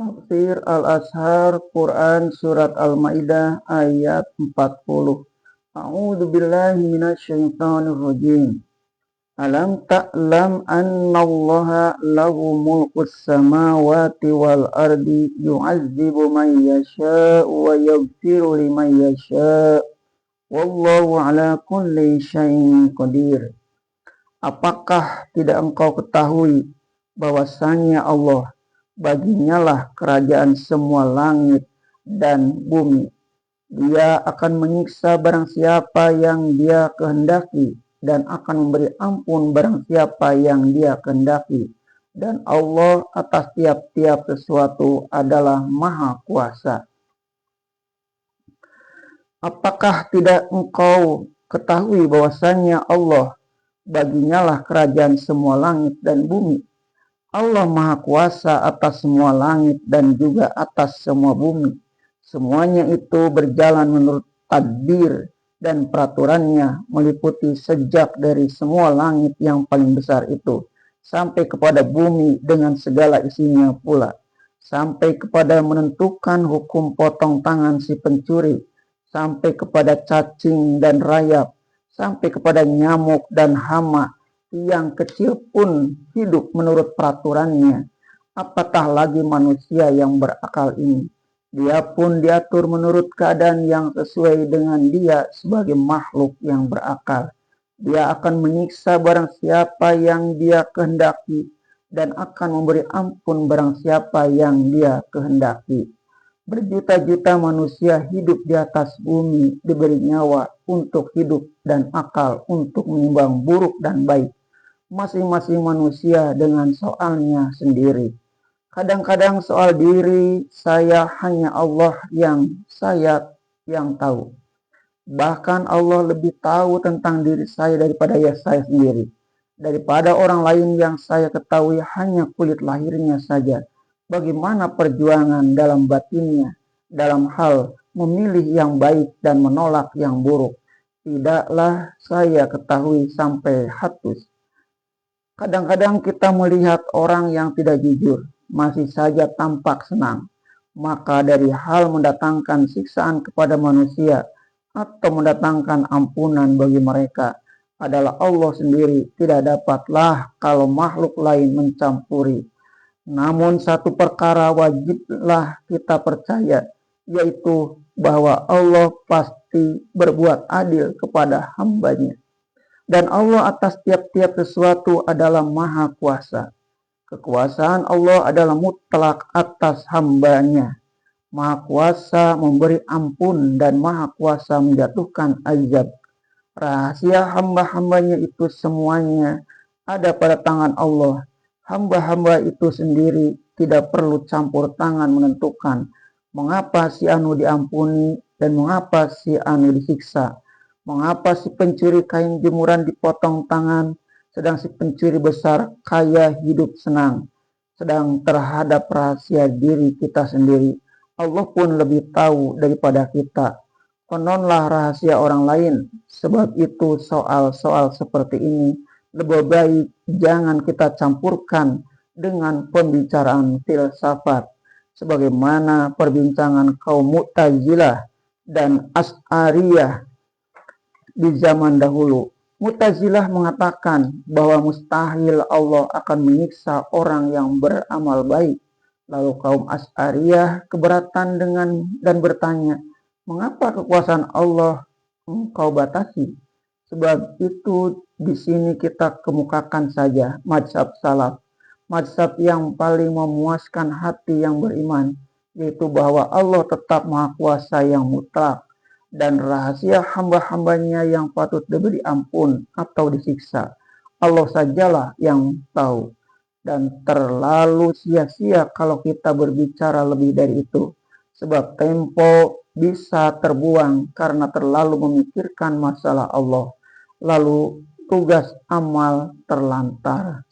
Tafsir Al-Azhar Quran Surat Al-Maidah ayat 40. A'udzu billahi minasyaitonir rajim. Alam ta'lam annallaha lahu mulkus samawati wal ardi yu'adzibu man yasha'u wa yaghfiru liman yasha'u wallahu ala kulli syai'in qadir. Apakah tidak engkau ketahui bahwasanya Allah baginya lah kerajaan semua langit dan bumi. Dia akan menyiksa barang siapa yang dia kehendaki dan akan memberi ampun barang siapa yang dia kehendaki. Dan Allah atas tiap-tiap sesuatu adalah Maha Kuasa. Apakah tidak engkau ketahui bahwasanya Allah baginya lah kerajaan semua langit dan bumi. Allah Maha Kuasa atas semua langit dan juga atas semua bumi. Semuanya itu berjalan menurut takdir dan peraturannya, meliputi sejak dari semua langit yang paling besar itu sampai kepada bumi dengan segala isinya pula, sampai kepada menentukan hukum potong tangan si pencuri, sampai kepada cacing dan rayap, sampai kepada nyamuk dan hama yang kecil pun hidup menurut peraturannya. Apatah lagi manusia yang berakal ini. Dia pun diatur menurut keadaan yang sesuai dengan dia sebagai makhluk yang berakal. Dia akan menyiksa barang siapa yang dia kehendaki dan akan memberi ampun barang siapa yang dia kehendaki. Berjuta-juta manusia hidup di atas bumi diberi nyawa untuk hidup dan akal untuk menimbang buruk dan baik. Masing-masing manusia dengan soalnya sendiri. Kadang-kadang soal diri saya hanya Allah yang tahu. Bahkan Allah lebih tahu tentang diri saya daripada saya sendiri. Daripada orang lain yang saya ketahui hanya kulit lahirnya saja. Bagaimana perjuangan dalam batinnya dalam hal memilih yang baik dan menolak yang buruk. Tidaklah saya ketahui sampai hatus. Kadang-kadang kita melihat orang yang tidak jujur, masih saja tampak senang. Maka dari hal mendatangkan siksaan kepada manusia atau mendatangkan ampunan bagi mereka adalah Allah sendiri. Tidak dapatlah kalau makhluk lain mencampuri. Namun satu perkara wajiblah kita percaya, yaitu bahwa Allah pasti berbuat adil kepada hambanya. Dan Allah atas tiap-tiap sesuatu adalah Maha Kuasa. Kekuasaan Allah adalah mutlak atas hambanya. Maha Kuasa memberi ampun dan Maha Kuasa menjatuhkan azab. Rahasia hamba-hambanya itu semuanya ada pada tangan Allah. Hamba-hamba itu sendiri tidak perlu campur tangan menentukan mengapa si anu diampuni dan mengapa si anu disiksa. Mengapa si pencuri kain jemuran dipotong tangan, sedang si pencuri besar kaya hidup senang. Sedang terhadap rahasia diri kita sendiri, Allah pun lebih tahu daripada kita. Kononlah rahasia orang lain, sebab itu soal-soal seperti ini lebih baik jangan kita campurkan dengan pembicaraan filsafat, sebagaimana perbincangan kaum Mu'tazilah dan Asy'ariyah di zaman dahulu. Mu'tazilah mengatakan bahwa mustahil Allah akan menyiksa orang yang beramal baik. Lalu kaum Asy'ariyah keberatan dan bertanya, mengapa kekuasaan Allah engkau batasi? Sebab itu di sini kita kemukakan saja mazhab salaf, mazhab yang paling memuaskan hati yang beriman, yaitu bahwa Allah tetap Maha Kuasa yang mutlak. Dan rahasia hamba-hambanya yang patut diberi ampun atau disiksa, Allah sajalah yang tahu. Dan terlalu sia-sia kalau kita berbicara lebih dari itu, sebab tempo bisa terbuang karena terlalu memikirkan masalah Allah, lalu tugas amal terlantar.